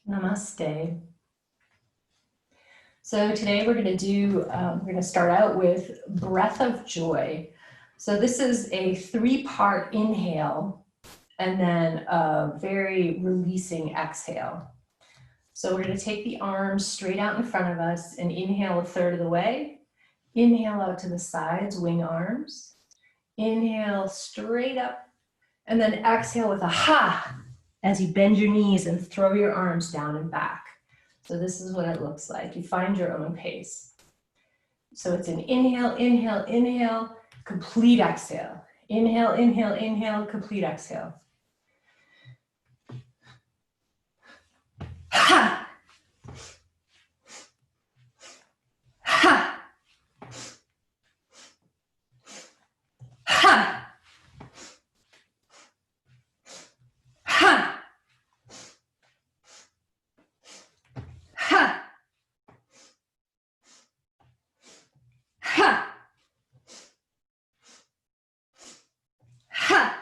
Namaste. So today we're going to start out with breath of joy. So this is a 3-part inhale and then a very releasing exhale. So we're going to take the arms straight out in front of us and inhale 1/3 of the way. Inhale out to the sides, wing arms. Inhale straight up and then exhale with a ha as you bend your knees and throw your arms down and back. So this is what it looks like. You find your own pace. So it's an inhale, inhale, inhale, complete exhale. Inhale, inhale, inhale, complete exhale. Ha! Ha! Ha! Ha! Ha! Ha! Ha!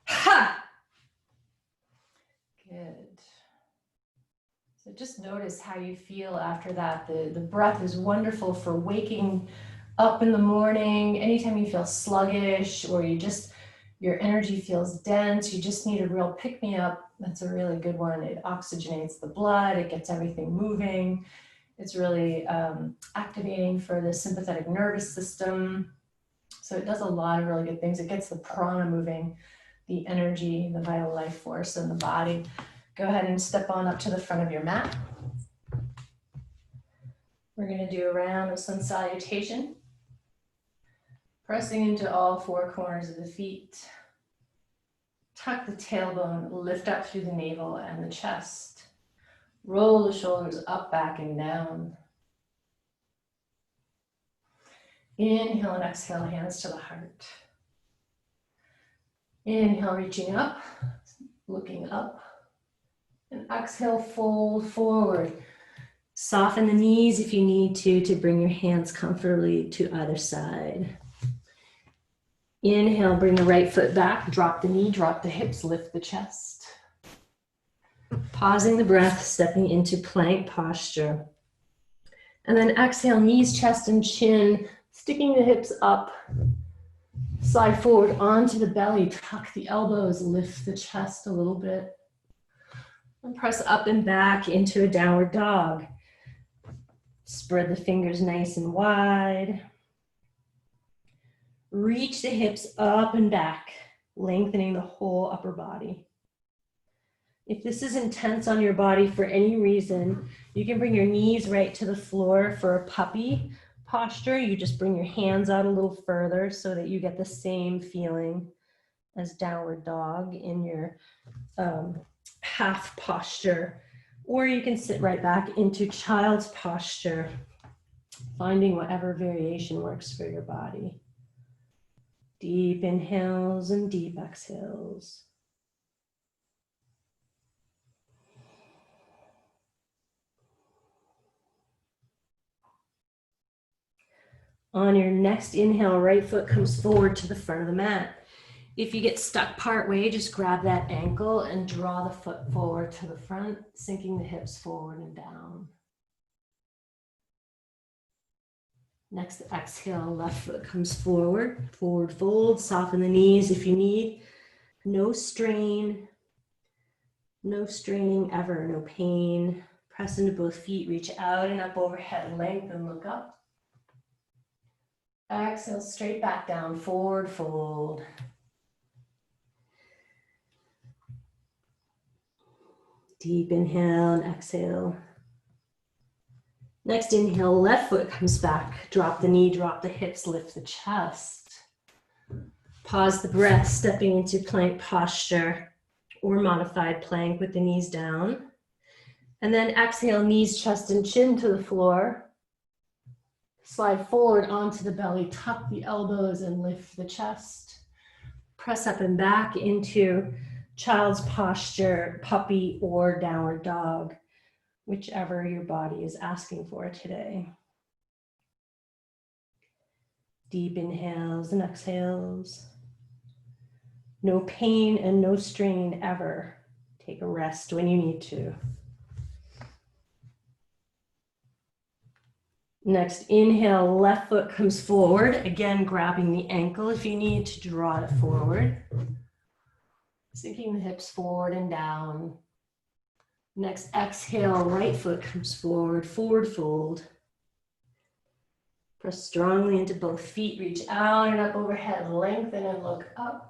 Ha! Good. So just notice how you feel after that. The breath is wonderful for waking up in the morning. Anytime you feel sluggish or your energy feels dense, you just need a real pick-me-up. That's a really good one. It oxygenates the blood, it gets everything moving. It's really activating for the sympathetic nervous system. So it does a lot of really good things. It gets the prana moving, the energy, the vital life force in the body. Go ahead and step on up to the front of your mat. We're going to do a round of sun salutation. Pressing into all 4 corners of the feet. Tuck the tailbone, lift up through the navel and the chest. Roll the shoulders up, back, and down. Inhale and exhale, hands to the heart. Inhale, reaching up, looking up. And exhale, fold forward. Soften the knees if you need to bring your hands comfortably to either side. Inhale, bring the right foot back, drop the knee, drop the hips, lift the chest. Pausing the breath, stepping into plank posture. And then exhale, knees, chest, and chin, sticking the hips up. Slide forward onto the belly, tuck the elbows, lift the chest a little bit. And press up and back into a downward dog. Spread the fingers nice and wide. Reach the hips up and back, lengthening the whole upper body. If this is intense on your body for any reason, you can bring your knees right to the floor for a puppy posture. You just bring your hands out a little further so that you get the same feeling as downward dog in your half posture. Or you can sit right back into child's posture, finding whatever variation works for your body. Deep inhales and deep exhales. On your next inhale, right foot comes forward to the front of the mat. If you get stuck part way, just grab that ankle and draw the foot forward to the front, sinking the hips forward and down. Next exhale, left foot comes forward, forward fold, soften the knees if you need. No strain, no straining ever, no pain. Press into both feet, reach out and up overhead, lengthen, look up. Exhale, straight back down, forward fold. Deep inhale and exhale. Next inhale, left foot comes back. Drop the knee, drop the hips, lift the chest. Pause the breath, stepping into plank posture or modified plank with the knees down. And then exhale, knees, chest, and chin to the floor. Slide forward onto the belly, tuck the elbows and lift the chest. Press up and back into child's posture, puppy, or downward dog, whichever your body is asking for today. Deep inhales and exhales. No pain and no strain ever. Take a rest when you need to. Next, inhale, left foot comes forward. Again, grabbing the ankle if you need to draw it forward. Sinking the hips forward and down. Next, exhale, right foot comes forward, forward fold. Press strongly into both feet, reach out and up overhead, lengthen and look up.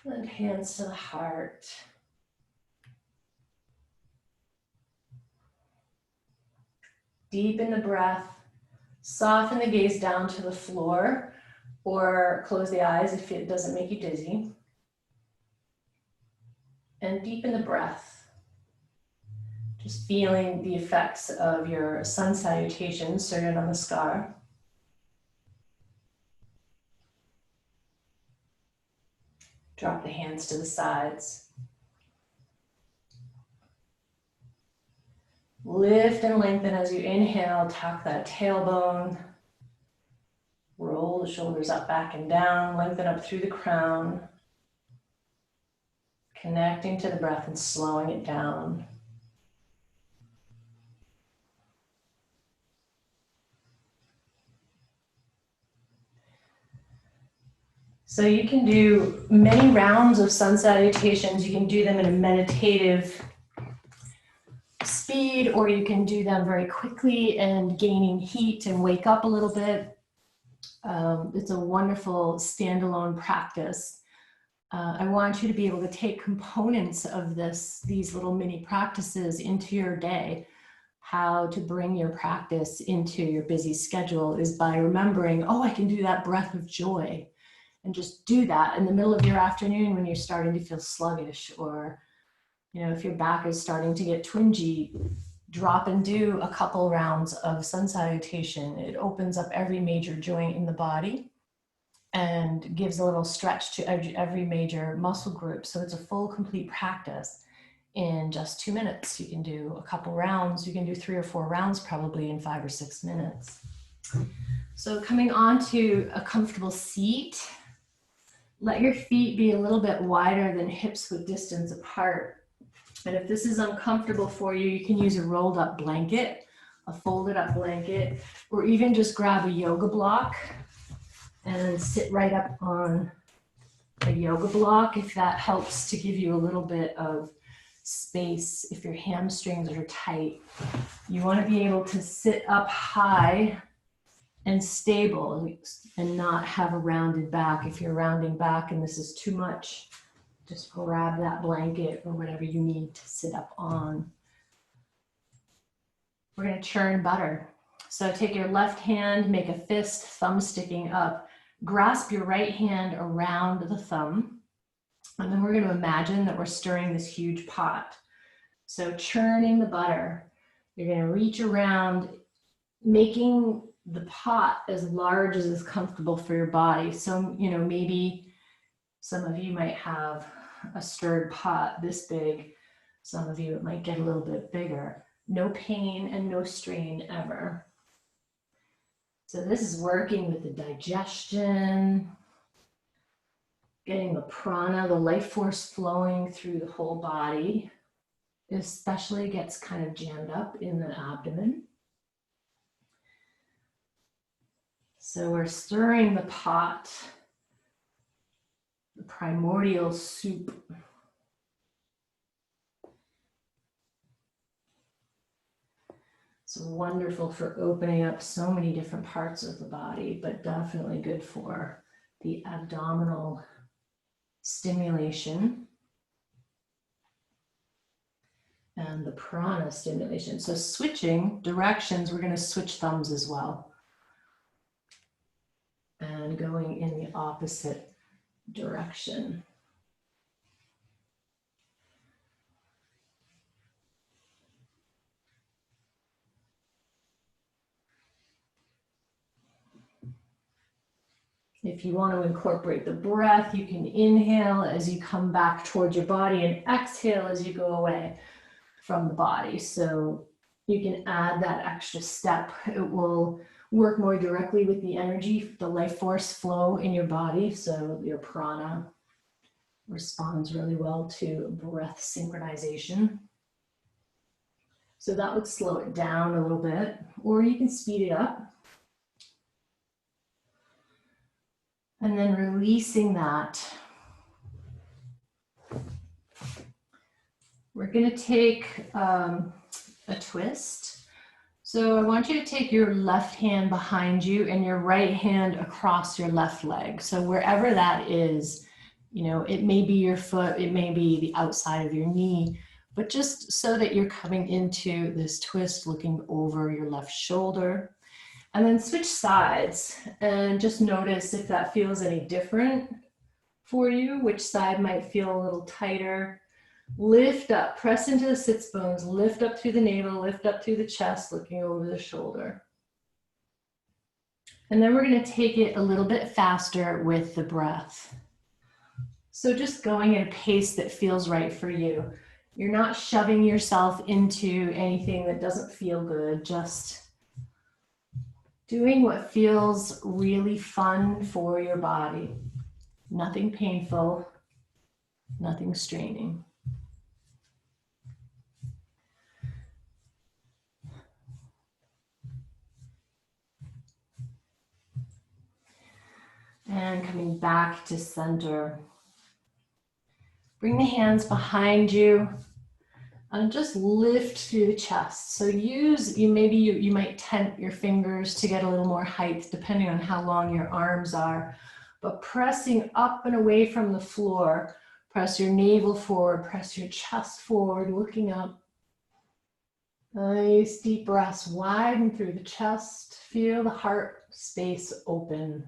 And hands to the heart. Deepen the breath, soften the gaze down to the floor, or close the eyes if it doesn't make you dizzy. And deepen the breath. Just feeling the effects of your sun salutation, Surya Namaskar. Drop the hands to the sides. Lift and lengthen as you inhale, tuck that tailbone. Roll the shoulders up, back and down, lengthen up through the crown. Connecting to the breath and slowing it down. So you can do many rounds of sun salutations. You can do them in a meditative speed, or you can do them very quickly and gaining heat and wake up a little bit. It's a wonderful standalone practice. I want you to be able to take components of these little mini practices into your day. How to bring your practice into your busy schedule is by remembering, oh, I can do that breath of joy. And just do that in the middle of your afternoon when you're starting to feel sluggish, or if your back is starting to get twingy, drop and do a couple rounds of sun salutation. It opens up every major joint in the body and gives a little stretch to every major muscle group. So it's a full, complete practice in just 2 minutes. You can do a couple rounds. You can do 3 or 4 rounds probably in 5 or 6 minutes. So coming onto a comfortable seat, let your feet be a little bit wider than hips width distance apart. And if this is uncomfortable for you, you can use a rolled up blanket, a folded up blanket, or even just grab a yoga block and sit right up on a yoga block if that helps to give you a little bit of space. If your hamstrings are tight, you want to be able to sit up high and stable and not have a rounded back. If you're rounding back and this is too much, just grab that blanket or whatever you need to sit up on. We're going to churn butter. So take your left hand, make a fist, thumb sticking up. Grasp your right hand around the thumb. And then we're going to imagine that we're stirring this huge pot. So churning the butter. You're going to reach around, making the pot as large as is comfortable for your body. So, maybe some of you might have a stirred pot this big. Some of you, it might get a little bit bigger. No pain and no strain ever. So this is working with the digestion, getting the prana, the life force flowing through the whole body. It especially gets kind of jammed up in the abdomen. So we're stirring the pot, the primordial soup. It's wonderful for opening up so many different parts of the body, but definitely good for the abdominal stimulation and the prana stimulation. So switching directions, we're going to switch thumbs as well. And going in the opposite direction. If you want to incorporate the breath, you can inhale as you come back towards your body and exhale as you go away from the body. So you can add that extra step. It will work more directly with the energy, the life force flow in your body, so your prana. responds really well to breath synchronization. So that would slow it down a little bit, or you can speed it up. And then releasing that. We're going to take a twist. So I want you to take your left hand behind you and your right hand across your left leg. So wherever that is, you know, it may be your foot, it may be the outside of your knee, but just so that you're coming into this twist, looking over your left shoulder. And then switch sides and just notice if that feels any different for you, which side might feel a little tighter. Lift up, press into the sits bones, lift up through the navel, lift up through the chest, looking over the shoulder. And then we're going to take it a little bit faster with the breath. So just going at a pace that feels right for you. You're not shoving yourself into anything that doesn't feel good, just doing what feels really fun for your body. Nothing painful, nothing straining. And coming back to center. Bring the hands behind you and just lift through the chest. So maybe you might tent your fingers to get a little more height depending on how long your arms are. But pressing up and away from the floor, press your navel forward, press your chest forward, looking up. Nice deep breaths, widen through the chest. Feel the heart space open.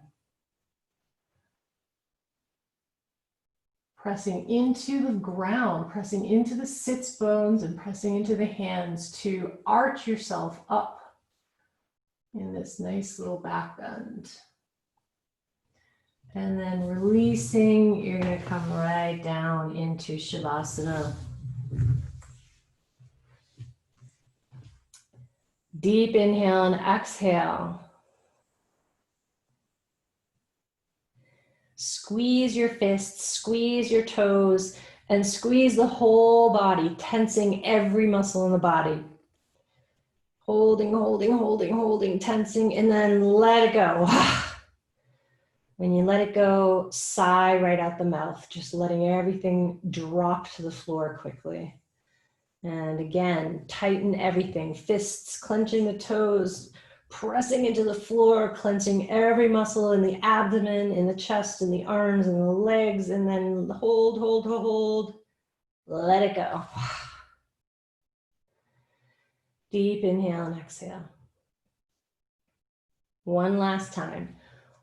Pressing into the ground, pressing into the sits bones and pressing into the hands to arch yourself up in this nice little back bend. And then releasing, you're going to come right down into Shavasana. Deep inhale and exhale. Squeeze your fists, squeeze your toes, and squeeze the whole body, tensing every muscle in the body. Holding, holding, holding, holding, tensing, and then let it go. When you let it go, sigh right out the mouth, just letting everything drop to the floor quickly. And again, tighten everything, fists, clenching the toes, pressing into the floor, clenching every muscle in the abdomen, in the chest, in the arms, and the legs, and then hold, hold, hold, let it go. Deep inhale and exhale. One last time.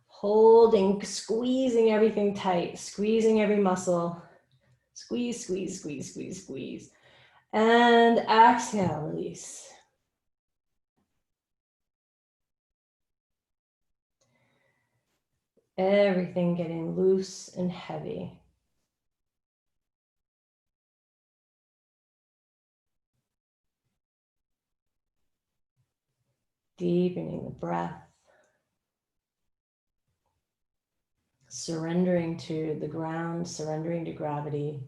Holding, squeezing everything tight, squeezing every muscle. Squeeze, squeeze, squeeze, squeeze, squeeze. And exhale, release. Everything getting loose and heavy. Deepening the breath. Surrendering to the ground, surrendering to gravity.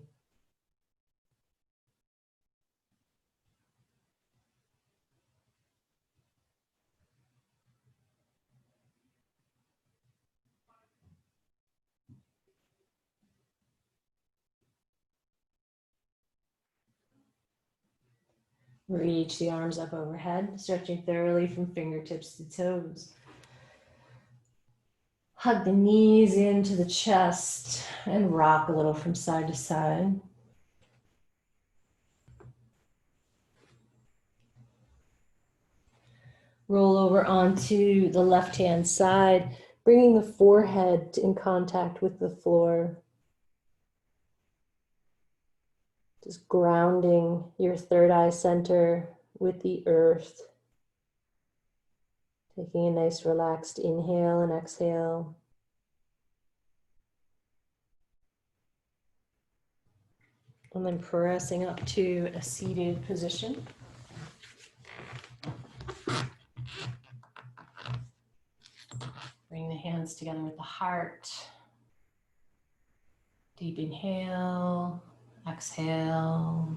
Reach the arms up overhead, stretching thoroughly from fingertips to toes. Hug the knees into the chest and rock a little from side to side. Roll over onto the left-hand side, bringing the forehead in contact with the floor. Just grounding your third eye center with the earth. Taking a nice relaxed inhale and exhale. And then pressing up to a seated position. Bring the hands together with the heart. Deep inhale, exhale.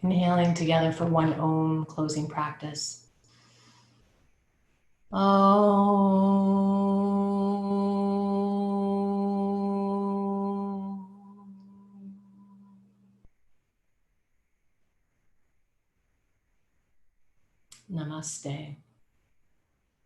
Inhaling together for one Om closing practice. Om. Namaste.